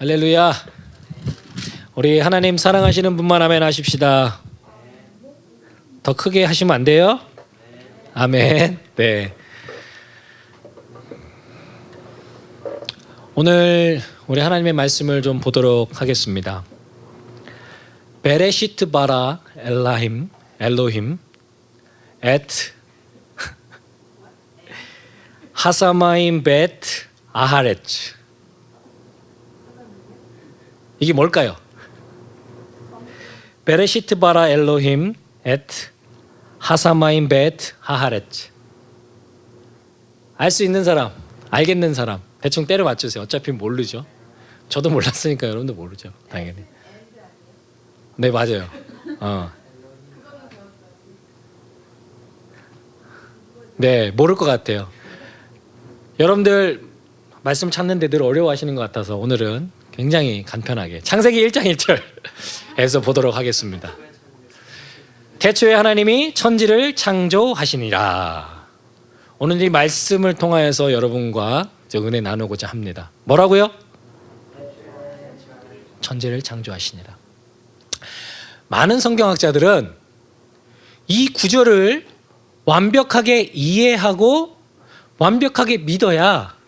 할렐루야. 우리 하나님 사랑하시는 분만 아멘 하십시다. 더 크게 하시면 안 돼요? 아멘. 네. 오늘 우리 하나님의 말씀을 좀 보도록 하겠습니다. 베레시트 바라 엘로힘 앳 하사마임 벳 아하렛. 이게 뭘까요? 베레시트 바라 엘로힘 앳 하사마임 벳 하하렛. 알 수 있는 사람, 알겠는 사람 대충 때려 맞추세요. 어차피 모르죠. 저도 몰랐으니까 여러분도 모르죠. 당연히. 네, 맞아요. 네, 모를 것 같아요. 여러분들 말씀 찾는데 늘 어려워하시는 것 같아서 오늘은 굉장히 간편하게 창세기 1장 1절에서 보도록 하겠습니다. 태초에 하나님이 천지를 창조하시니라. 오늘 이 말씀을 통하여서 여러분과 은혜 나누고자 합니다. 뭐라고요? 천지를 창조하시니라. 많은 성경학자들은 이 구절을 완벽하게 이해하고 완벽하게 믿어야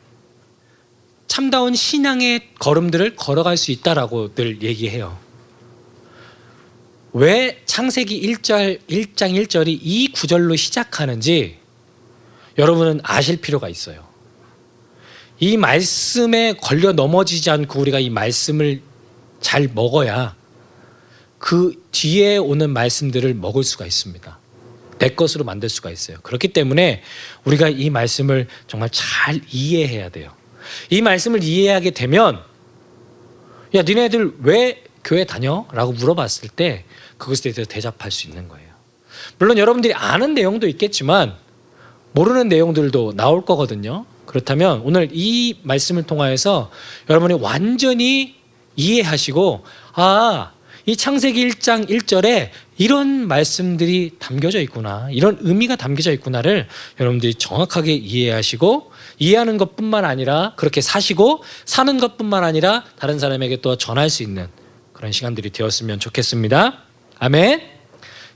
참다운 신앙의 걸음들을 걸어갈 수 있다라고들 얘기해요. 왜 창세기 1장 1절이 이 구절로 시작하는지 여러분은 아실 필요가 있어요. 이 말씀에 걸려 넘어지지 않고 우리가 이 말씀을 잘 먹어야 그 뒤에 오는 말씀들을 먹을 수가 있습니다. 내 것으로 만들 수가 있어요. 그렇기 때문에 우리가 이 말씀을 정말 잘 이해해야 돼요. 이 말씀을 이해하게 되면 야, 니네들 왜 교회 다녀? 라고 물어봤을 때 그것에 대해서 대답할 수 있는 거예요. 물론 여러분들이 아는 내용도 있겠지만 모르는 내용들도 나올 거거든요. 그렇다면 오늘 이 말씀을 통하여서 여러분이 완전히 이해하시고 이 창세기 1장 1절에 이런 말씀들이 담겨져 있구나, 이런 의미가 담겨져 있구나를 여러분들이 정확하게 이해하시고 이해하는 것뿐만 아니라 그렇게 사시고 사는 것뿐만 아니라 다른 사람에게 또 전할 수 있는 그런 시간들이 되었으면 좋겠습니다. 아멘.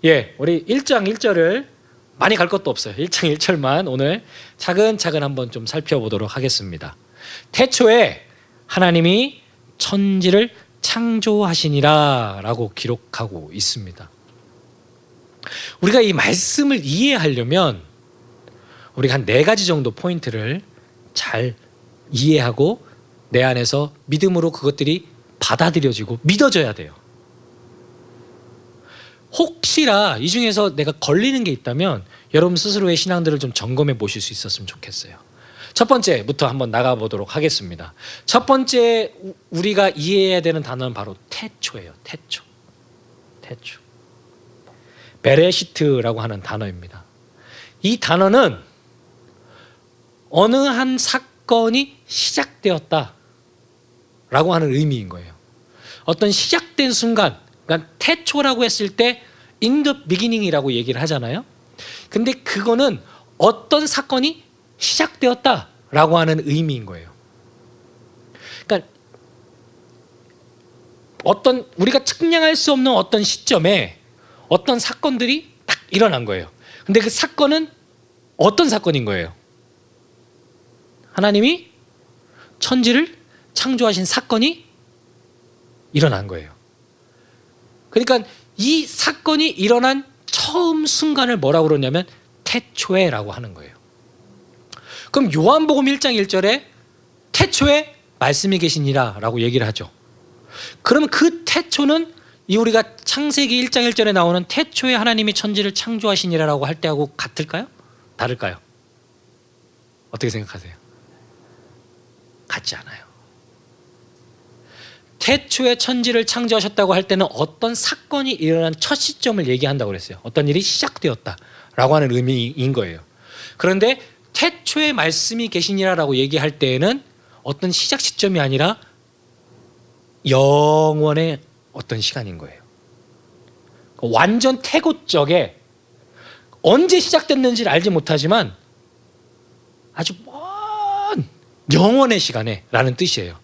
예, 우리 1장 1절을 많이 갈 것도 없어요. 1장 1절만 오늘 차근차근 한번 좀 살펴보도록 하겠습니다. 태초에 하나님이 천지를 창조하시니라 라고 기록하고 있습니다. 우리가 이 말씀을 이해하려면 우리가 한 4가지 정도 포인트를 잘 이해하고 내 안에서 믿음으로 그것들이 받아들여지고 믿어져야 돼요. 혹시나 이 중에서 내가 걸리는 게 있다면 여러분 스스로의 신앙들을 좀 점검해 보실 수 있었으면 좋겠어요. 첫 번째부터 한번 나가보도록 하겠습니다. 첫 번째 우리가 이해해야 되는 단어는 바로 태초예요. 태초. 베레시트라고 하는 단어입니다. 이 단어는 어느 한 사건이 시작되었다 라고 하는 의미인 거예요. 어떤 시작된 순간, 그러니까 태초라고 했을 때 in the beginning이라고 얘기를 하잖아요. 근데 그거는 어떤 사건이 시작되었다라고 하는 의미인 거예요. 그러니까 어떤 우리가 측량할 수 없는 어떤 시점에 어떤 사건들이 딱 일어난 거예요. 근데 그 사건은 어떤 사건인 거예요? 하나님이 천지를 창조하신 사건이 일어난 거예요. 그러니까 이 사건이 일어난 처음 순간을 뭐라고 그러냐면 태초에라고 하는 거예요. 그럼 요한복음 1장 1절에 태초에 말씀이 계시니라 라고 얘기를 하죠. 그러면 그 태초는 이 우리가 창세기 1장 1절에 나오는 태초에 하나님이 천지를 창조하시니라 라고 할 때하고 같을까요? 다를까요? 어떻게 생각하세요? 같지 않아요. 태초에 천지를 창조하셨다고 할 때는 어떤 사건이 일어난 첫 시점을 얘기한다고 그랬어요. 어떤 일이 시작되었다라고 하는 의미인 거예요. 그런데 태초에 말씀이 계시니라라고 얘기할 때에는 어떤 시작 시점이 아니라 영원의 어떤 시간인 거예요. 완전 태고적에 언제 시작됐는지를 알지 못하지만 아주 먼 영원의 시간에 라는 뜻이에요.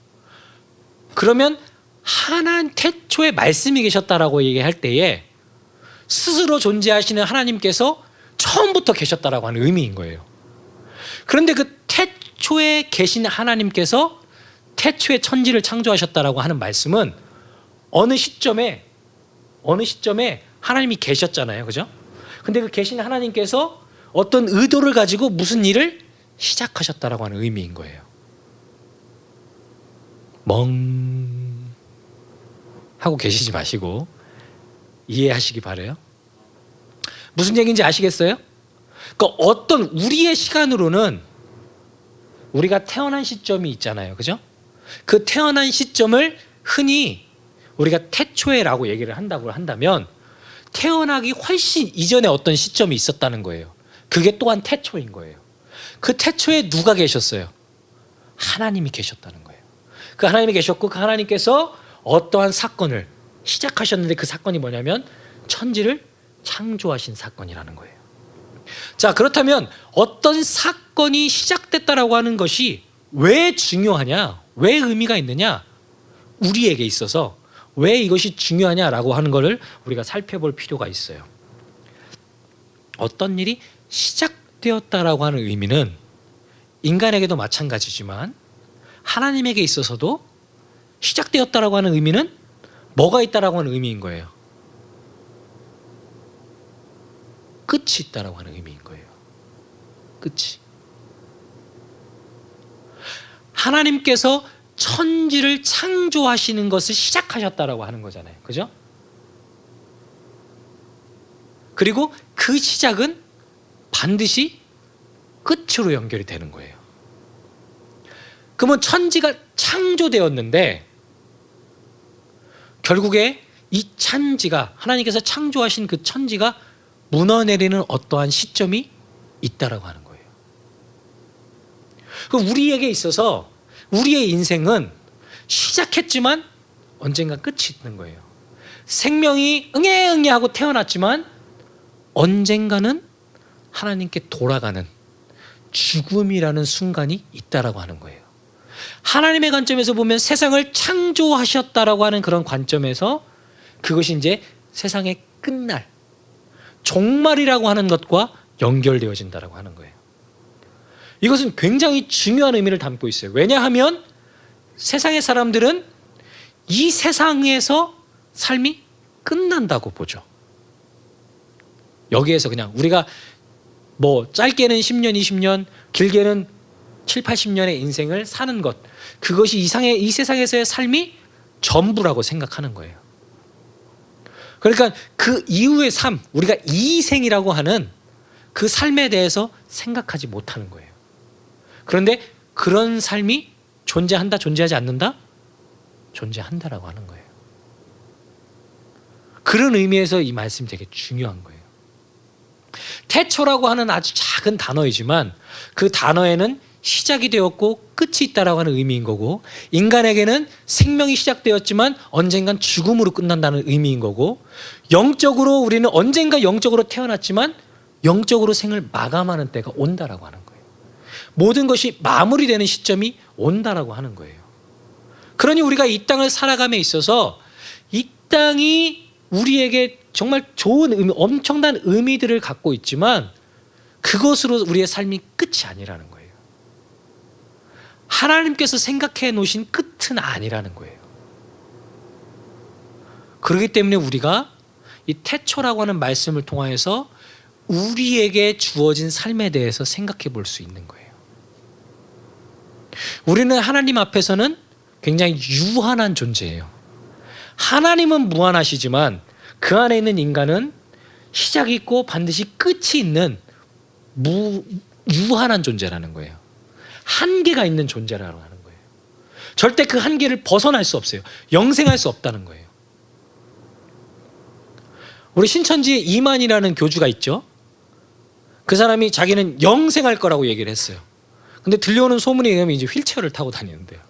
그러면 하나님 태초에 말씀이 계셨다라고 얘기할 때에 스스로 존재하시는 하나님께서 처음부터 계셨다라고 하는 의미인 거예요. 그런데 그 태초에 계신 하나님께서 태초에 천지를 창조하셨다라고 하는 말씀은 어느 시점에 하나님이 계셨잖아요. 그죠? 근데 그 계신 하나님께서 어떤 의도를 가지고 무슨 일을 시작하셨다라고 하는 의미인 거예요. 멍 하고 계시지 마시고 이해하시기 바라요. 무슨 얘기인지 아시겠어요? 그러니까 어떤 우리의 시간으로는 우리가 태어난 시점이 있잖아요. 그죠? 그 태어난 시점을 흔히 우리가 태초에라고 얘기를 한다고 한다면 태어나기 훨씬 이전에 어떤 시점이 있었다는 거예요. 그게 또한 태초인 거예요. 그 태초에 누가 계셨어요? 하나님이 계셨다는 거예요. 그 하나님이 계셨고 그 하나님께서 어떠한 사건을 시작하셨는데 그 사건이 뭐냐면 천지를 창조하신 사건이라는 거예요. 자, 그렇다면 어떤 사건이 시작됐다라고 하는 것이 왜 중요하냐? 왜 의미가 있느냐? 우리에게 있어서 왜 이것이 중요하냐라고 하는 것을 우리가 살펴볼 필요가 있어요. 어떤 일이 시작되었다라고 하는 의미는 인간에게도 마찬가지지만 하나님에게 있어서도 시작되었다라고 하는 의미는 뭐가 있다라고 하는 의미인 거예요. 끝이 있다라고 하는 의미인 거예요. 끝이. 하나님께서 천지를 창조하시는 것을 시작하셨다라고 하는 거잖아요. 그죠? 그리고 그 시작은 반드시 끝으로 연결이 되는 거예요. 그러면 천지가 창조되었는데 결국에 이 천지가 하나님께서 창조하신 그 천지가 무너내리는 어떠한 시점이 있다라고 하는 거예요. 우리에게 있어서 우리의 인생은 시작했지만 언젠가 끝이 있는 거예요. 생명이 응애 하고 태어났지만 언젠가는 하나님께 돌아가는 죽음이라는 순간이 있다라고 하는 거예요. 하나님의 관점에서 보면 세상을 창조하셨다라고 하는 그런 관점에서 그것이 이제 세상의 끝날, 종말이라고 하는 것과 연결되어진다라고 하는 거예요. 이것은 굉장히 중요한 의미를 담고 있어요. 왜냐하면 세상의 사람들은 이 세상에서 삶이 끝난다고 보죠. 여기에서 그냥 우리가 뭐 짧게는 10년, 20년, 길게는 7, 80년의 인생을 사는 것, 그것이 이 세상에서의 삶이 전부라고 생각하는 거예요. 그러니까 그 이후의 삶, 우리가 이생이라고 하는 그 삶에 대해서 생각하지 못하는 거예요. 그런데 그런 삶이 존재한다, 존재하지 않는다? 존재한다라고 하는 거예요. 그런 의미에서 이 말씀이 되게 중요한 거예요. 태초라고 하는 아주 작은 단어이지만 그 단어에는 시작이 되었고 끝이 있다라고 하는 의미인 거고, 인간에게는 생명이 시작되었지만 언젠간 죽음으로 끝난다는 의미인 거고, 영적으로 우리는 언젠가 영적으로 태어났지만 영적으로 생을 마감하는 때가 온다라고 하는 거예요. 모든 것이 마무리되는 시점이 온다라고 하는 거예요. 그러니 우리가 이 땅을 살아감에 있어서 이 땅이 우리에게 정말 좋은 의미, 엄청난 의미들을 갖고 있지만 그것으로 우리의 삶이 끝이 아니라는 거예요. 하나님께서 생각해 놓으신 끝은 아니라는 거예요. 그렇기 때문에 우리가 이 태초라고 하는 말씀을 통하여서 우리에게 주어진 삶에 대해서 생각해 볼 수 있는 거예요. 우리는 하나님 앞에서는 굉장히 유한한 존재예요. 하나님은 무한하시지만 그 안에 있는 인간은 시작이 있고 반드시 끝이 있는 유한한 존재라는 거예요. 한계가 있는 존재라고 하는 거예요. 절대 그 한계를 벗어날 수 없어요. 영생할 수 없다는 거예요. 우리 신천지에 이만이라는 교주가 있죠. 그 사람이 자기는 영생할 거라고 얘기를 했어요. 근데 들려오는 소문에 의하면 이제 휠체어를 타고 다니는데요.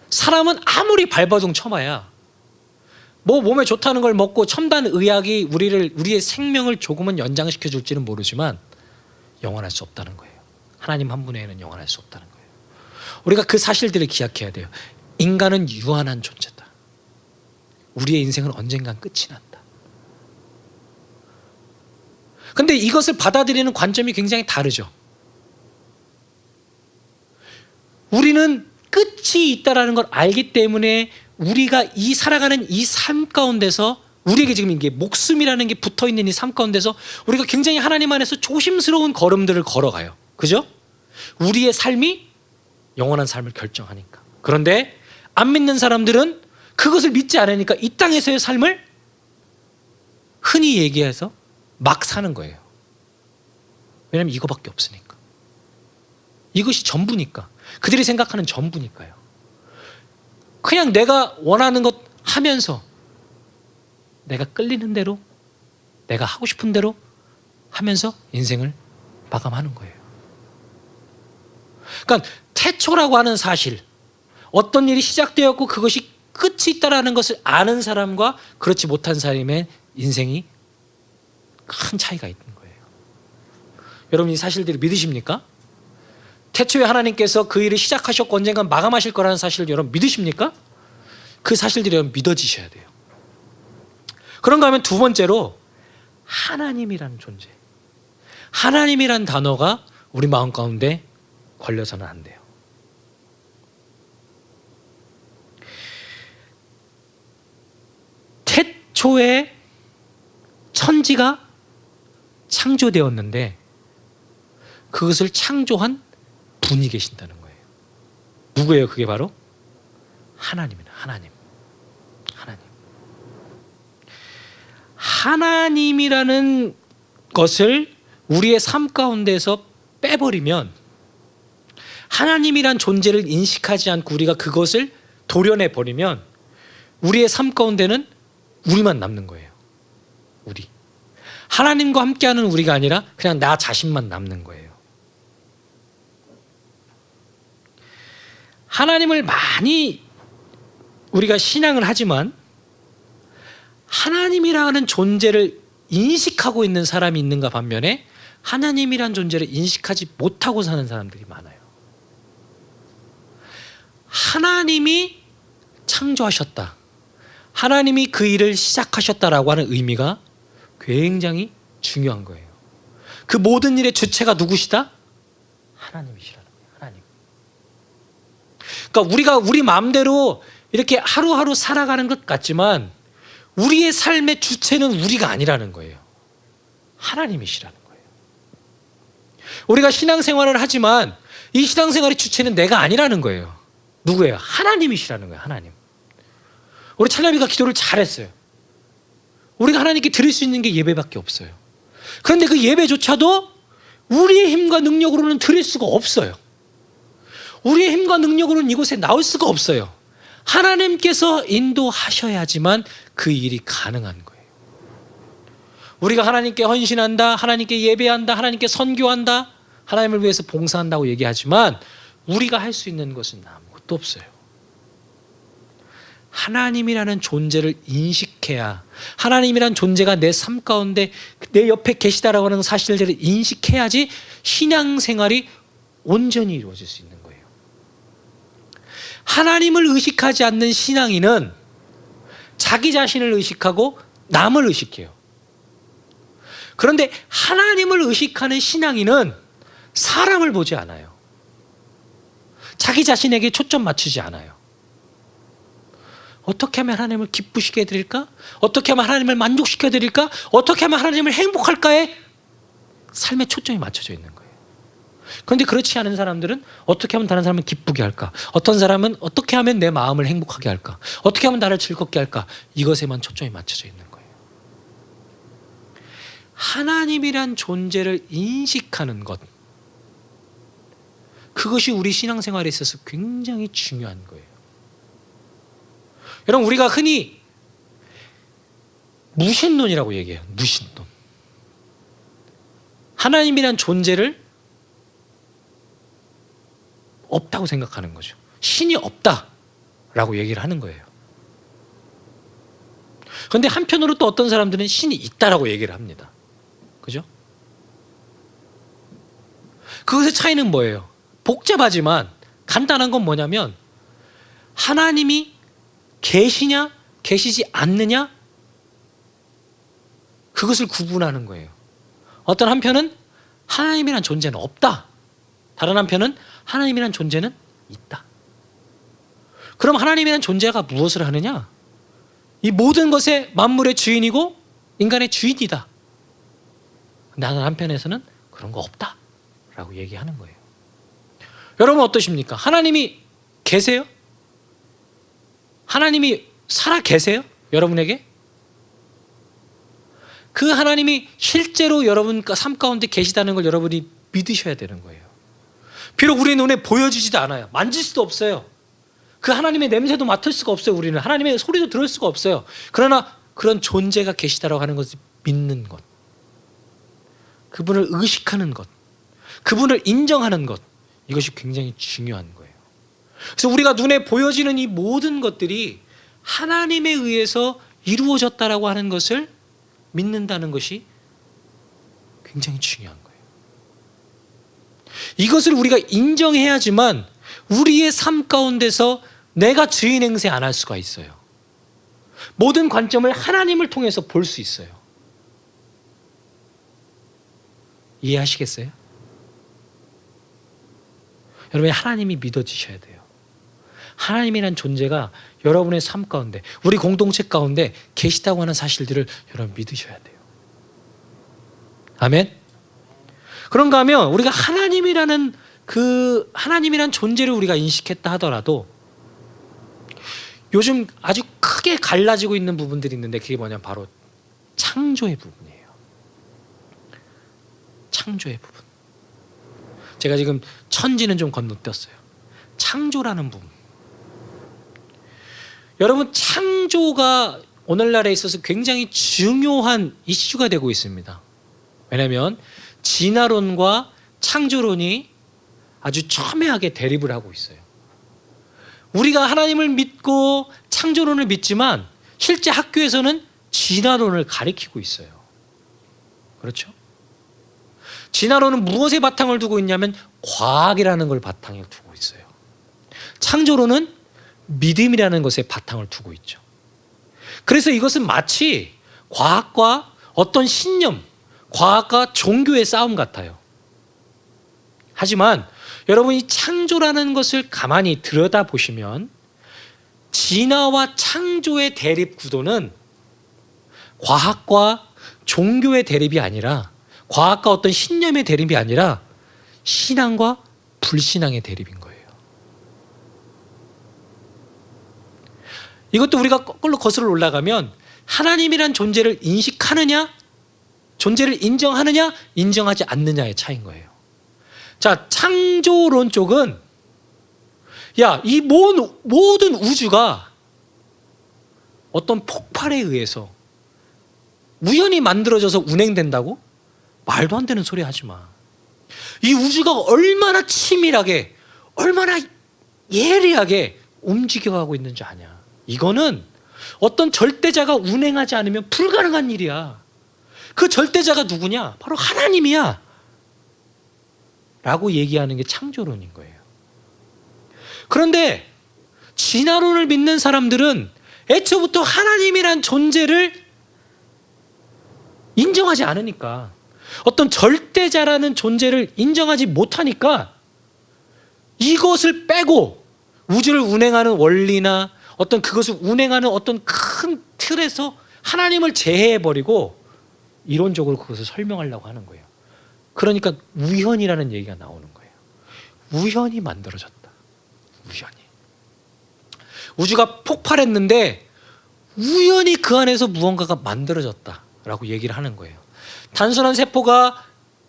사람은 아무리 발버둥 쳐봐야 뭐 몸에 좋다는 걸 먹고 첨단 의학이 우리의 생명을 조금은 연장시켜 줄지는 모르지만 영원할 수 없다는 거예요. 하나님 한 분 외에는 영원할 수 없다는 거예요. 우리가 그 사실들을 기억해야 돼요. 인간은 유한한 존재다. 우리의 인생은 언젠간 끝이 난다. 근데 이것을 받아들이는 관점이 굉장히 다르죠. 우리는 끝이 있다라는 걸 알기 때문에 우리가 이 살아가는 이 삶 가운데서 우리에게 지금 이게 목숨이라는 게 붙어있는 이 삶 가운데서 우리가 굉장히 하나님 안에서 조심스러운 걸음들을 걸어가요. 그죠? 우리의 삶이 영원한 삶을 결정하니까. 그런데 안 믿는 사람들은 그것을 믿지 않으니까 이 땅에서의 삶을 흔히 얘기해서 막 사는 거예요. 왜냐하면 이거밖에 없으니까. 이것이 전부니까. 그들이 생각하는 전부니까요. 그냥 내가 원하는 것 하면서 내가 끌리는 대로 내가 하고 싶은 대로 하면서 인생을 마감하는 거예요. 그러니까 태초라고 하는 사실, 어떤 일이 시작되었고 그것이 끝이 있다라는 것을 아는 사람과 그렇지 못한 사람의 인생이 큰 차이가 있는 거예요. 여러분 이 사실들을 믿으십니까? 태초에 하나님께서 그 일을 시작하셨고 언젠간 마감하실 거라는 사실을 여러분 믿으십니까? 그 사실들이 여러분 믿어지셔야 돼요. 그런가 하면 두 번째로 하나님이라는 존재, 하나님이란 단어가 우리 마음 가운데 걸려서는 안 돼요. 태초에 천지가 창조되었는데 그것을 창조한 분이 계신다는 거예요. 누구예요? 그게 바로 하나님이다. 하나님. 하나님이라는 것을 우리의 삶 가운데서 빼버리면, 하나님이란 존재를 인식하지 않고 우리가 그것을 도려내 버리면 우리의 삶 가운데는 우리만 남는 거예요. 우리. 하나님과 함께하는 우리가 아니라 그냥 나 자신만 남는 거예요. 하나님을 많이 우리가 신앙을 하지만 하나님이라는 존재를 인식하고 있는 사람이 있는가 반면에 하나님이란 존재를 인식하지 못하고 사는 사람들이 많아요. 하나님이 창조하셨다, 하나님이 그 일을 시작하셨다라고 하는 의미가 굉장히 중요한 거예요. 그 모든 일의 주체가 누구시다? 하나님이시라는 거예요. 하나님. 그러니까 우리가 우리 마음대로 이렇게 하루하루 살아가는 것 같지만 우리의 삶의 주체는 우리가 아니라는 거예요. 하나님이시라는 거예요. 우리가 신앙생활을 하지만 이 신앙생활의 주체는 내가 아니라는 거예요. 누구예요? 하나님이시라는 거예요. 하나님. 우리 찰나비가 기도를 잘했어요. 우리가 하나님께 드릴 수 있는 게 예배밖에 없어요. 그런데 그 예배조차도 우리의 힘과 능력으로는 드릴 수가 없어요. 우리의 힘과 능력으로는 이곳에 나올 수가 없어요. 하나님께서 인도하셔야지만 그 일이 가능한 거예요. 우리가 하나님께 헌신한다, 하나님께 예배한다, 하나님께 선교한다, 하나님을 위해서 봉사한다고 얘기하지만 우리가 할 수 있는 것은 아무것도 없어요. 하나님이라는 존재를 인식해야, 하나님이라는 존재가 내 삶 가운데 내 옆에 계시다라고 하는 사실들을 인식해야지 신앙생활이 온전히 이루어질 수 있는 거예요. 하나님을 의식하지 않는 신앙인은 자기 자신을 의식하고 남을 의식해요. 그런데 하나님을 의식하는 신앙인은 사람을 보지 않아요. 자기 자신에게 초점 맞추지 않아요. 어떻게 하면 하나님을 기쁘시게 해드릴까? 어떻게 하면 하나님을 만족시켜 드릴까? 어떻게 하면 하나님을 행복할까에 삶의 초점이 맞춰져 있는 거예요. 그런데 그렇지 않은 사람들은 어떻게 하면 다른 사람을 기쁘게 할까? 어떤 사람은 어떻게 하면 내 마음을 행복하게 할까? 어떻게 하면 나를 즐겁게 할까? 이것에만 초점이 맞춰져 있는 거예요. 하나님이란 존재를 인식하는 것, 그것이 우리 신앙생활에 있어서 굉장히 중요한 거예요. 여러분, 우리가 흔히 무신론이라고 얘기해요. 무신론. 하나님이란 존재를 없다고 생각하는 거죠. 신이 없다라고 얘기를 하는 거예요. 그런데 한편으로 또 어떤 사람들은 신이 있다라고 얘기를 합니다. 그죠? 그것의 차이는 뭐예요? 복잡하지만 간단한 건 뭐냐면 하나님이 계시냐 계시지 않느냐 그것을 구분하는 거예요. 어떤 한편은 하나님이란 존재는 없다. 다른 한편은 하나님이란 존재는 있다. 그럼 하나님이란 존재가 무엇을 하느냐? 이 모든 것의 만물의 주인이고 인간의 주인이다. 다른 한편에서는 그런 거 없다 라고 얘기하는 거예요. 여러분 어떠십니까? 하나님이 계세요? 하나님이 살아 계세요? 여러분에게? 그 하나님이 실제로 여러분 삶 가운데 계시다는 걸 여러분이 믿으셔야 되는 거예요. 비록 우리 눈에 보여지지도 않아요. 만질 수도 없어요. 그 하나님의 냄새도 맡을 수가 없어요. 우리는 하나님의 소리도 들을 수가 없어요. 그러나 그런 존재가 계시다라고 하는 것을 믿는 것, 그분을 의식하는 것, 그분을 인정하는 것, 이것이 굉장히 중요한 거예요. 그래서 우리가 눈에 보여지는 이 모든 것들이 하나님에 의해서 이루어졌다라고 하는 것을 믿는다는 것이 굉장히 중요한 거예요. 이것을 우리가 인정해야지만 우리의 삶 가운데서 내가 주인 행세 안 할 수가 있어요. 모든 관점을 하나님을 통해서 볼 수 있어요. 이해하시겠어요? 여러분, 하나님이 믿어지셔야 돼요. 하나님이란 존재가 여러분의 삶 가운데, 우리 공동체 가운데 계시다고 하는 사실들을 여러분 믿으셔야 돼요. 아멘? 그런가 하면 우리가 하나님이라는 하나님이란 존재를 우리가 인식했다 하더라도 요즘 아주 크게 갈라지고 있는 부분들이 있는데 그게 뭐냐면 바로 창조의 부분이에요. 창조의 부분. 제가 지금 천지는 좀 건너뛰었어요. 창조라는 부분. 여러분, 창조가 오늘날에 있어서 굉장히 중요한 이슈가 되고 있습니다. 왜냐하면 진화론과 창조론이 아주 첨예하게 대립을 하고 있어요. 우리가 하나님을 믿고 창조론을 믿지만 실제 학교에서는 진화론을 가리키고 있어요. 그렇죠? 진화론은 무엇에 바탕을 두고 있냐면 과학이라는 걸 바탕에 두고 있어요. 창조론은 믿음이라는 것에 바탕을 두고 있죠. 그래서 이것은 마치 과학과 어떤 신념, 과학과 종교의 싸움 같아요. 하지만 여러분, 이 창조라는 것을 가만히 들여다보시면 진화와 창조의 대립 구도는 과학과 종교의 대립이 아니라, 과학과 어떤 신념의 대립이 아니라 신앙과 불신앙의 대립인 거예요. 이것도 우리가 거꾸로 거슬러 올라가면 하나님이란 존재를 인식하느냐, 존재를 인정하느냐, 인정하지 않느냐의 차이인 거예요. 자, 창조론 쪽은 이 모든 우주가 어떤 폭발에 의해서 우연히 만들어져서 운행된다고? 말도 안 되는 소리 하지 마. 이 우주가 얼마나 치밀하게, 얼마나 예리하게 움직여가고 있는지 아냐. 이거는 어떤 절대자가 운행하지 않으면 불가능한 일이야. 그 절대자가 누구냐? 바로 하나님이야. 라고 얘기하는 게 창조론인 거예요. 그런데 진화론을 믿는 사람들은 애초부터 하나님이란 존재를 인정하지 않으니까, 어떤 절대자라는 존재를 인정하지 못하니까 이것을 빼고 우주를 운행하는 원리나 어떤 그것을 운행하는 어떤 큰 틀에서 하나님을 제해해버리고 이론적으로 그것을 설명하려고 하는 거예요. 그러니까 우연이라는 얘기가 나오는 거예요. 우연히 만들어졌다. 우연히. 우주가 폭발했는데 우연히 그 안에서 무언가가 만들어졌다라고 얘기를 하는 거예요. 단순한 세포가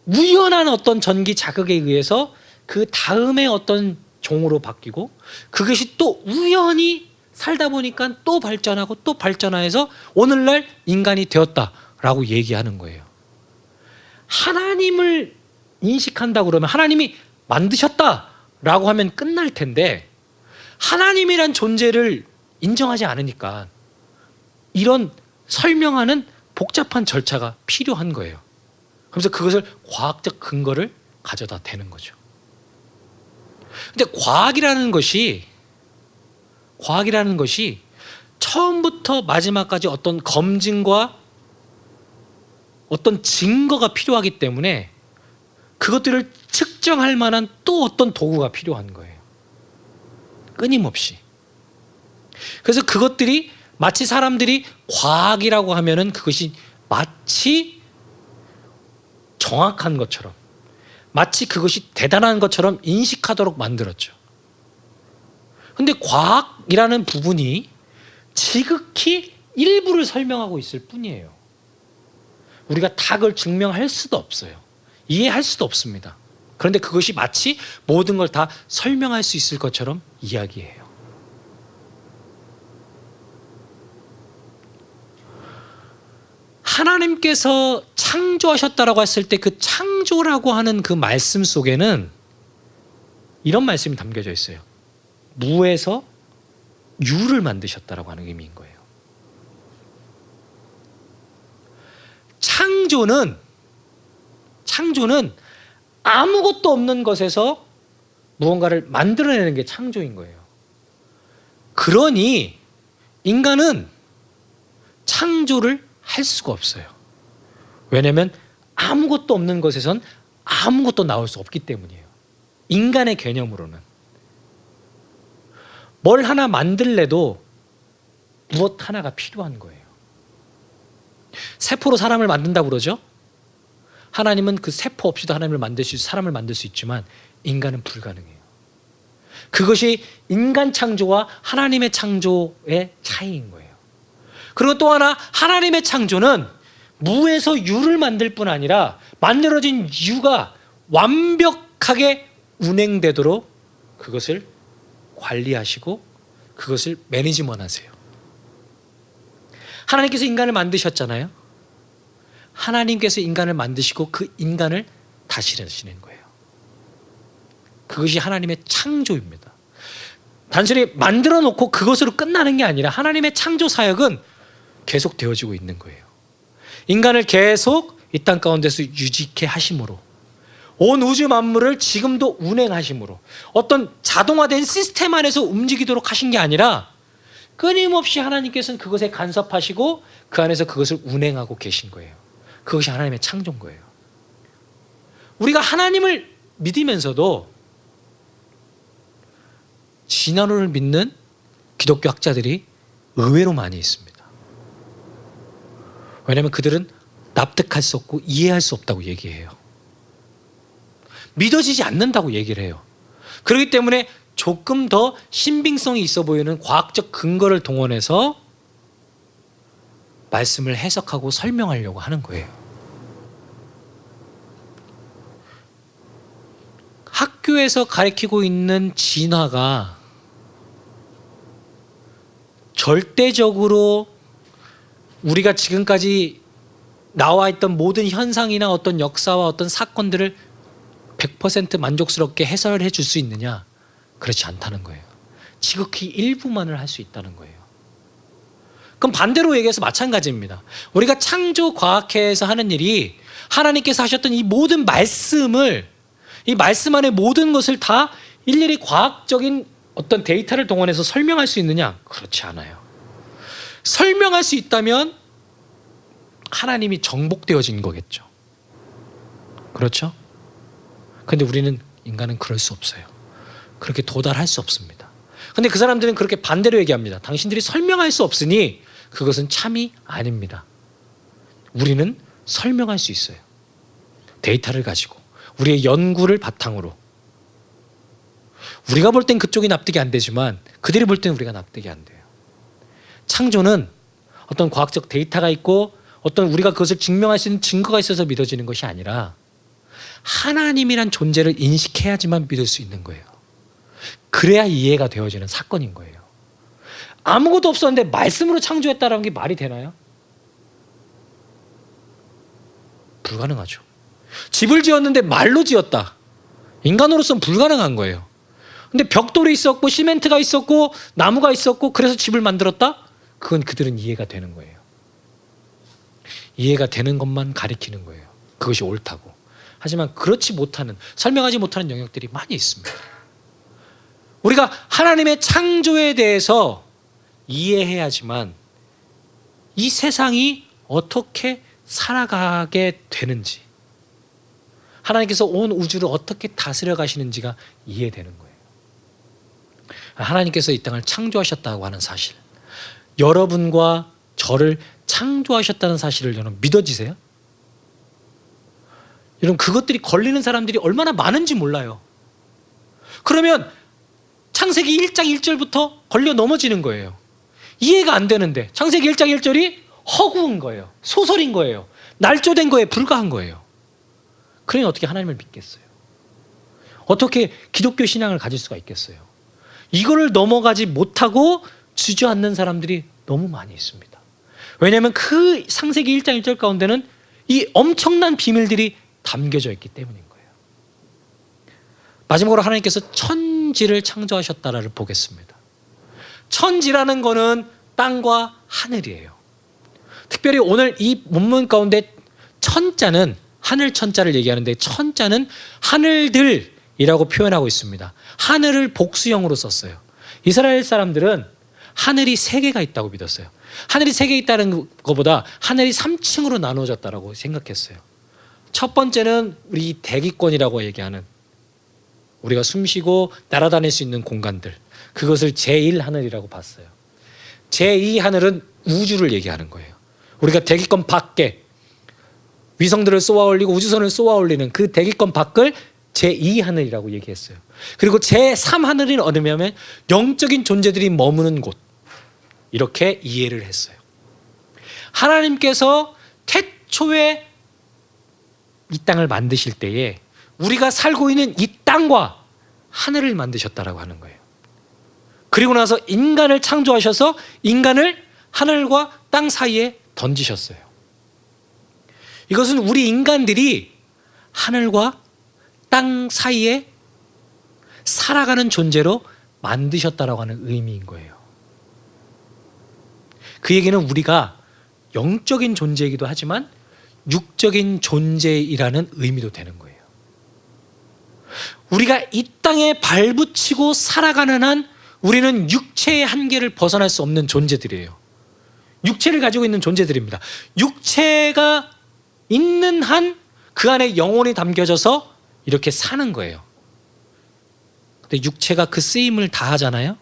우연한 어떤 전기 자극에 의해서 그 다음에 어떤 종으로 바뀌고 그것이 또 우연히 살다 보니까 또 발전하고 또 발전해서 오늘날 인간이 되었다라고 얘기하는 거예요. 하나님을 인식한다 그러면 하나님이 만드셨다라고 하면 끝날 텐데 하나님이란 존재를 인정하지 않으니까 이런 설명하는 복잡한 절차가 필요한 거예요. 그래서 그것을 과학적 근거를 가져다 대는 거죠. 근데 과학이라는 것이 처음부터 마지막까지 어떤 검증과 어떤 증거가 필요하기 때문에 그것들을 측정할 만한 또 어떤 도구가 필요한 거예요. 끊임없이. 그래서 그것들이 마치 사람들이 과학이라고 하면은 그것이 마치 정확한 것처럼, 마치 그것이 대단한 것처럼 인식하도록 만들었죠. 근데 과학이라는 부분이 지극히 일부를 설명하고 있을 뿐이에요. 우리가 다 그걸 증명할 수도 없어요. 이해할 수도 없습니다. 그런데 그것이 마치 모든 걸 다 설명할 수 있을 것처럼 이야기해요. 하나님께서 창조하셨다라고 했을 때 그 창조라고 하는 그 말씀 속에는 이런 말씀이 담겨져 있어요. 무에서 유를 만드셨다라고 하는 의미인 거예요. 창조는 아무것도 없는 것에서 무언가를 만들어내는 게 창조인 거예요. 그러니 인간은 창조를 할 수가 없어요. 왜냐하면 아무것도 없는 것에선 아무것도 나올 수 없기 때문이에요. 인간의 개념으로는. 뭘 하나 만들래도 무엇 하나가 필요한 거예요. 세포로 사람을 만든다고 그러죠. 하나님은 그 세포 없이도 하나님을 사람을 만들 수 있지만 인간은 불가능해요. 그것이 인간 창조와 하나님의 창조의 차이인 거예요. 그리고 또 하나, 하나님의 창조는 무에서 유를 만들 뿐 아니라 만들어진 유가 완벽하게 운행되도록 그것을 관리하시고 그것을 매니지먼트 하세요. 하나님께서 인간을 만드셨잖아요. 하나님께서 인간을 만드시고 그 인간을 다스리시는 거예요. 그것이 하나님의 창조입니다. 단순히 만들어 놓고 그것으로 끝나는 게 아니라 하나님의 창조 사역은 계속 되어지고 있는 거예요. 인간을 계속 이 땅 가운데서 유지케 하심으로, 온 우주 만물을 지금도 운행하심으로, 어떤 자동화된 시스템 안에서 움직이도록 하신 게 아니라 끊임없이 하나님께서는 그것에 간섭하시고 그 안에서 그것을 운행하고 계신 거예요. 그것이 하나님의 창조인 거예요. 우리가 하나님을 믿으면서도 진화론을 믿는 기독교 학자들이 의외로 많이 있습니다. 왜냐하면 그들은 납득할 수 없고 이해할 수 없다고 얘기해요. 믿어지지 않는다고 얘기를 해요. 그렇기 때문에 조금 더 신빙성이 있어 보이는 과학적 근거를 동원해서 말씀을 해석하고 설명하려고 하는 거예요. 학교에서 가르치고 있는 진화가 절대적으로 우리가 지금까지 나와 있던 모든 현상이나 어떤 역사와 어떤 사건들을 100% 만족스럽게 해설해 줄 수 있느냐? 그렇지 않다는 거예요. 지극히 일부만을 할 수 있다는 거예요. 그럼 반대로 얘기해서 마찬가지입니다. 우리가 창조 과학회에서 하는 일이 하나님께서 하셨던 이 모든 말씀을, 이 말씀 안에 모든 것을 다 일일이 과학적인 어떤 데이터를 동원해서 설명할 수 있느냐? 그렇지 않아요. 설명할 수 있다면 하나님이 정복되어진 거겠죠. 그렇죠? 근데 우리는, 인간은 그럴 수 없어요. 그렇게 도달할 수 없습니다. 근데 그 사람들은 그렇게 반대로 얘기합니다. 당신들이 설명할 수 없으니 그것은 참이 아닙니다. 우리는 설명할 수 있어요. 데이터를 가지고, 우리의 연구를 바탕으로. 우리가 볼 땐 그쪽이 납득이 안 되지만 그들이 볼 땐 우리가 납득이 안 돼요. 창조는 어떤 과학적 데이터가 있고 어떤 우리가 그것을 증명할 수 있는 증거가 있어서 믿어지는 것이 아니라 하나님이란 존재를 인식해야지만 믿을 수 있는 거예요. 그래야 이해가 되어지는 사건인 거예요. 아무것도 없었는데 말씀으로 창조했다라는 게 말이 되나요? 불가능하죠. 집을 지었는데 말로 지었다. 인간으로서는 불가능한 거예요. 근데 벽돌이 있었고 시멘트가 있었고 나무가 있었고 그래서 집을 만들었다? 그건 그들은 이해가 되는 거예요. 이해가 되는 것만 가리키는 거예요. 그것이 옳다고. 하지만 그렇지 못하는, 설명하지 못하는 영역들이 많이 있습니다. 우리가 하나님의 창조에 대해서 이해해야지만 이 세상이 어떻게 살아가게 되는지, 하나님께서 온 우주를 어떻게 다스려 가시는지가 이해되는 거예요. 하나님께서 이 땅을 창조하셨다고 하는 사실, 여러분과 저를 창조하셨다는 사실을 여러분 믿어지세요? 여러분, 그것들이 걸리는 사람들이 얼마나 많은지 몰라요. 그러면 창세기 1장 1절부터 걸려 넘어지는 거예요. 이해가 안 되는데 창세기 1장 1절이 허구인 거예요. 소설인 거예요. 날조된 거에 불과한 거예요. 그러니 어떻게 하나님을 믿겠어요? 어떻게 기독교 신앙을 가질 수가 있겠어요? 이거를 넘어가지 못하고 주저앉는 사람들이 너무 많이 있습니다. 왜냐하면 그 창세기 1장 1절 가운데는 이 엄청난 비밀들이 담겨져 있기 때문인 거예요. 마지막으로 하나님께서 천지를 창조하셨다를 보겠습니다. 천지라는 거는 땅과 하늘이에요. 특별히 오늘 이 본문 가운데 천자는 하늘 천자를 얘기하는데, 천자는 하늘들이라고 표현하고 있습니다. 하늘을 복수형으로 썼어요. 이스라엘 사람들은 하늘이 3개가 있다고 믿었어요. 하늘이 3개 있다는 것보다 하늘이 3층으로 나누어졌다고 생각했어요. 첫 번째는 우리 대기권이라고 얘기하는, 우리가 숨쉬고 날아다닐 수 있는 공간들, 그것을 제1하늘이라고 봤어요. 제2하늘은 우주를 얘기하는 거예요. 우리가 대기권 밖에 위성들을 쏘아 올리고 우주선을 쏘아 올리는 그 대기권 밖을 제2하늘이라고 얘기했어요. 그리고 제3하늘은 어디냐면 영적인 존재들이 머무는 곳, 이렇게 이해를 했어요. 하나님께서 태초에 이 땅을 만드실 때에 우리가 살고 있는 이 땅과 하늘을 만드셨다라고 하는 거예요. 그리고 나서 인간을 창조하셔서 인간을 하늘과 땅 사이에 던지셨어요. 이것은 우리 인간들이 하늘과 땅 사이에 살아가는 존재로 만드셨다라고 하는 의미인 거예요. 그 얘기는 우리가 영적인 존재이기도 하지만 육적인 존재이라는 의미도 되는 거예요. 우리가 이 땅에 발붙이고 살아가는 한 우리는 육체의 한계를 벗어날 수 없는 존재들이에요. 육체를 가지고 있는 존재들입니다. 육체가 있는 한 그 안에 영혼이 담겨져서 이렇게 사는 거예요. 근데 육체가 그 쓰임을 다 하잖아요.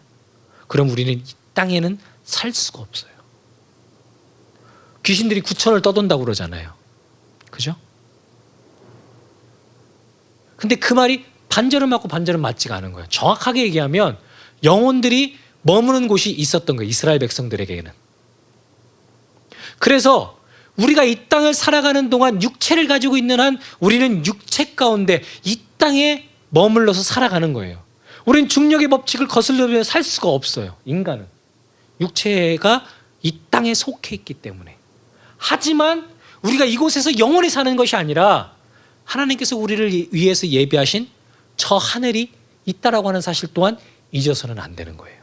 그럼 우리는 이 땅에는 살 수가 없어요. 귀신들이 구천을 떠돈다고 그러잖아요. 그죠? 근데 그 말이 반절은 맞고 반절은 맞지가 않은 거예요. 정확하게 얘기하면 영혼들이 머무는 곳이 있었던 거예요. 이스라엘 백성들에게는. 그래서 우리가 이 땅을 살아가는 동안 육체를 가지고 있는 한 우리는 육체 가운데 이 땅에 머물러서 살아가는 거예요. 우리는 중력의 법칙을 거슬러 살 수가 없어요. 인간은. 육체가 이 땅에 속해 있기 때문에. 하지만 우리가 이곳에서 영원히 사는 것이 아니라 하나님께서 우리를 위해서 예비하신 저 하늘이 있다라고 하는 사실 또한 잊어서는 안 되는 거예요.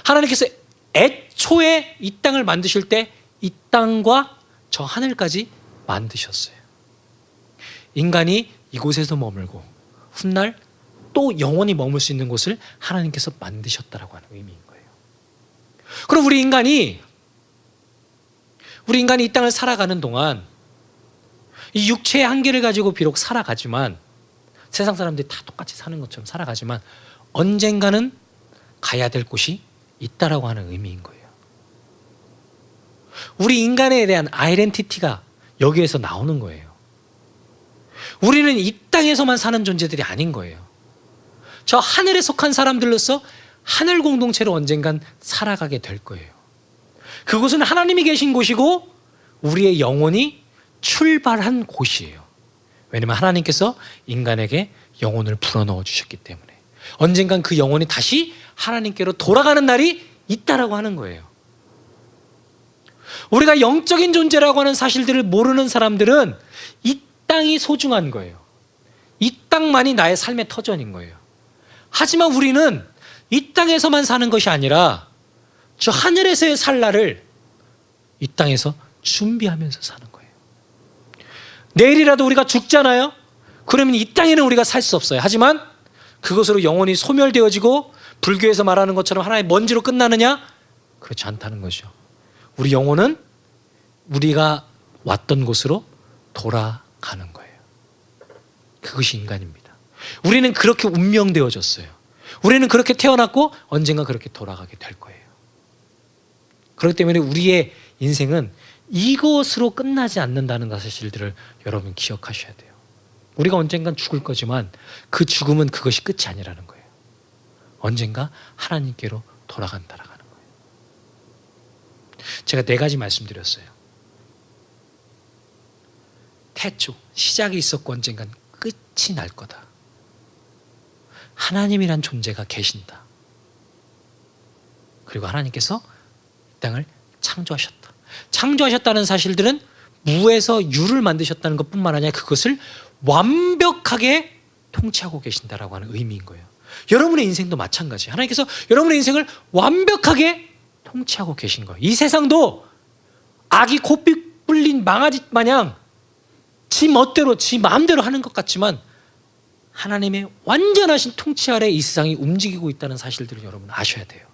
하나님께서 애초에 이 땅을 만드실 때 이 땅과 저 하늘까지 만드셨어요. 인간이 이곳에서 머물고 훗날 또 영원히 머물 수 있는 곳을 하나님께서 만드셨다라고 하는 의미인 거예요. 그럼 우리 인간이 이 땅을 살아가는 동안 이 육체의 한계를 가지고 비록 살아가지만, 세상 사람들이 다 똑같이 사는 것처럼 살아가지만 언젠가는 가야 될 곳이 있다라고 하는 의미인 거예요. 우리 인간에 대한 아이덴티티가 여기에서 나오는 거예요. 우리는 이 땅에서만 사는 존재들이 아닌 거예요. 저 하늘에 속한 사람들로서 하늘 공동체로 언젠간 살아가게 될 거예요. 그곳은 하나님이 계신 곳이고 우리의 영혼이 출발한 곳이에요. 왜냐하면 하나님께서 인간에게 영혼을 불어넣어 주셨기 때문에 언젠간 그 영혼이 다시 하나님께로 돌아가는 날이 있다라고 하는 거예요. 우리가 영적인 존재라고 하는 사실들을 모르는 사람들은 이 땅이 소중한 거예요. 이 땅만이 나의 삶의 터전인 거예요. 하지만 우리는 이 땅에서만 사는 것이 아니라 저 하늘에서의 살 날을 이 땅에서 준비하면서 사는 거예요. 내일이라도 우리가 죽잖아요. 그러면 이 땅에는 우리가 살 수 없어요. 하지만 그것으로 영혼이 소멸되어지고 불교에서 말하는 것처럼 하나의 먼지로 끝나느냐? 그렇지 않다는 거죠. 우리 영혼은 우리가 왔던 곳으로 돌아가는 거예요. 그것이 인간입니다. 우리는 그렇게 운명되어졌어요. 우리는 그렇게 태어났고 언젠가 그렇게 돌아가게 될 거예요. 그렇기 때문에 우리의 인생은 이것으로 끝나지 않는다는 사실들을 여러분 기억하셔야 돼요. 우리가 언젠간 죽을 거지만 그 죽음은 그것이 끝이 아니라는 거예요. 언젠가 하나님께로 돌아간다라는 거예요. 제가 4가지 말씀드렸어요. 태초, 시작이 있었고 언젠간 끝이 날 거다. 하나님이란 존재가 계신다. 그리고 하나님께서 이 땅을 창조하셨다. 창조하셨다는 사실들은 무에서 유를 만드셨다는 것뿐만 아니라 그것을 완벽하게 통치하고 계신다라고 하는 의미인 거예요. 여러분의 인생도 마찬가지예요. 하나님께서 여러분의 인생을 완벽하게 통치하고 계신 거예요. 이 세상도 악이 고삐 불린 망아지 마냥 지 멋대로 지 마음대로 하는 것 같지만 하나님의 완전하신 통치 아래 이 세상이 움직이고 있다는 사실들을 여러분 아셔야 돼요.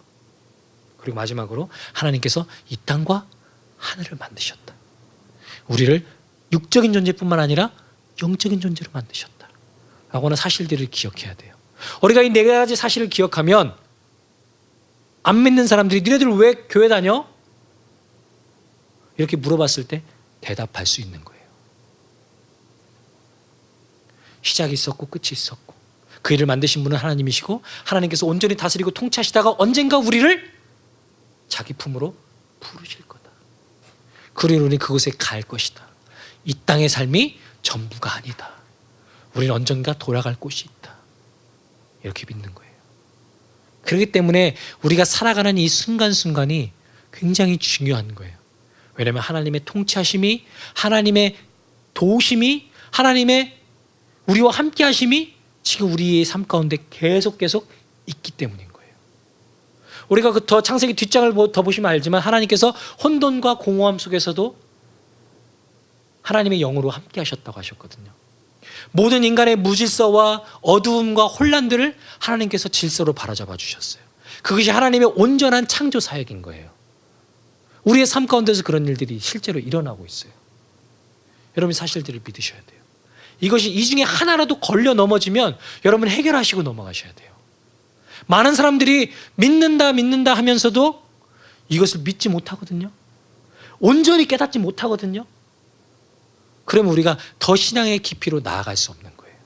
그리고 마지막으로 하나님께서 이 땅과 하늘을 만드셨다. 우리를 육적인 존재뿐만 아니라 영적인 존재로 만드셨다 라고 하는 사실들을 기억해야 돼요. 우리가 이 4가지 사실을 기억하면 안 믿는 사람들이 니네들 왜 교회 다녀? 이렇게 물어봤을 때 대답할 수 있는 거예요. 시작이 있었고 끝이 있었고 그 일을 만드신 분은 하나님이시고 하나님께서 온전히 다스리고 통치하시다가 언젠가 우리를 자기 품으로 부르실 거다. 그리고 우리는 그곳에 갈 것이다. 이 땅의 삶이 전부가 아니다. 우리는 언젠가 돌아갈 곳이 있다. 이렇게 믿는 거예요. 그렇기 때문에 우리가 살아가는 이 순간순간이 굉장히 중요한 거예요. 왜냐하면 하나님의 통치하심이, 하나님의 도우심이, 하나님의 우리와 함께 하심이 지금 우리의 삶 가운데 계속 있기 때문인 거예요. 우리가 그 더 창세기 뒷장을 더 보시면 알지만 하나님께서 혼돈과 공허함 속에서도 하나님의 영으로 함께 하셨다고 하셨거든요. 모든 인간의 무질서와 어두움과 혼란들을 하나님께서 질서로 바로잡아 주셨어요. 그것이 하나님의 온전한 창조 사역인 거예요. 우리의 삶 가운데서 그런 일들이 실제로 일어나고 있어요. 여러분 사실들을 믿으셔야 돼요. 이것이 이 중에 하나라도 걸려 넘어지면 여러분 해결하시고 넘어가셔야 돼요. 많은 사람들이 믿는다 하면서도 이것을 믿지 못하거든요. 온전히 깨닫지 못하거든요. 그러면 우리가 더 신앙의 깊이로 나아갈 수 없는 거예요.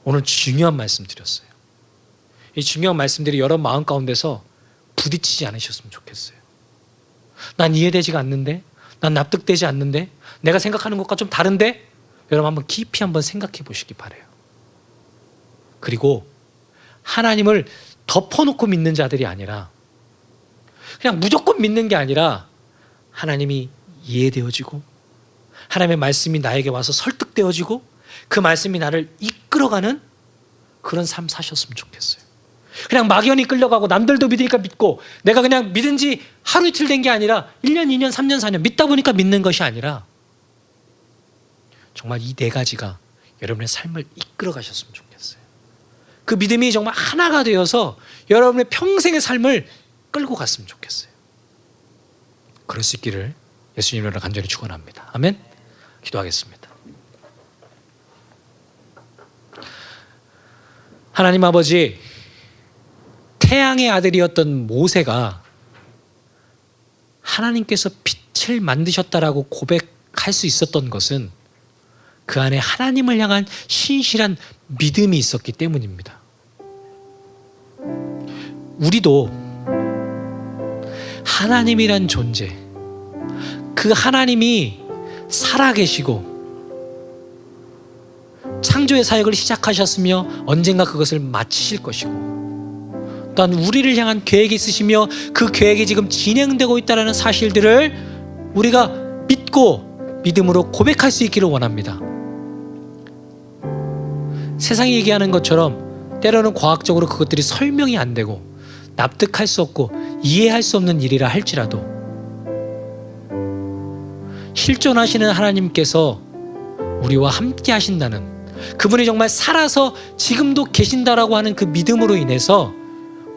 오늘 중요한 말씀 드렸어요. 이 중요한 말씀들이 여러분 마음 가운데서 부딪히지 않으셨으면 좋겠어요. 난 이해되지가 않는데, 난 납득되지 않는데, 내가 생각하는 것과 좀 다른데, 여러분 한번 깊이 한번 생각해 보시기 바라요. 그리고 하나님을 덮어놓고 믿는 자들이 아니라 그냥 무조건 믿는 게 아니라 하나님이 이해되어지고 하나님의 말씀이 나에게 와서 설득되어지고 그 말씀이 나를 이끌어가는 그런 삶 사셨으면 좋겠어요. 그냥 막연히 끌려가고 남들도 믿으니까 믿고 내가 그냥 믿은 지 하루 이틀 된 게 아니라 1년, 2년, 3년, 4년 믿다 보니까 믿는 것이 아니라 정말 이 4가지가 여러분의 삶을 이끌어 가셨으면 좋겠어요. 그 믿음이 정말 하나가 되어서 여러분의 평생의 삶을 끌고 갔으면 좋겠어요. 그럴 수 있기를 예수님으로 간절히 축원합니다. 아멘. 기도하겠습니다. 하나님 아버지, 태양의 아들이었던 모세가 하나님께서 빛을 만드셨다라고 고백할 수 있었던 것은 그 안에 하나님을 향한 신실한 믿음이 있었기 때문입니다. 우리도 하나님이란 존재, 그 하나님이 살아계시고 창조의 사역을 시작하셨으며 언젠가 그것을 마치실 것이고 또한 우리를 향한 계획이 있으시며 그 계획이 지금 진행되고 있다는 사실들을 우리가 믿고 믿음으로 고백할 수 있기를 원합니다. 세상이 얘기하는 것처럼 때로는 과학적으로 그것들이 설명이 안 되고 납득할 수 없고 이해할 수 없는 일이라 할지라도 실존하시는 하나님께서 우리와 함께 하신다는, 그분이 정말 살아서 지금도 계신다라고 하는 그 믿음으로 인해서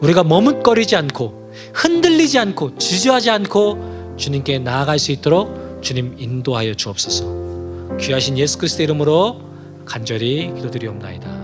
우리가 머뭇거리지 않고 흔들리지 않고 주저하지 않고 주님께 나아갈 수 있도록 주님 인도하여 주옵소서. 귀하신 예수 그리스도 이름으로 간절히 기도드리옵나이다.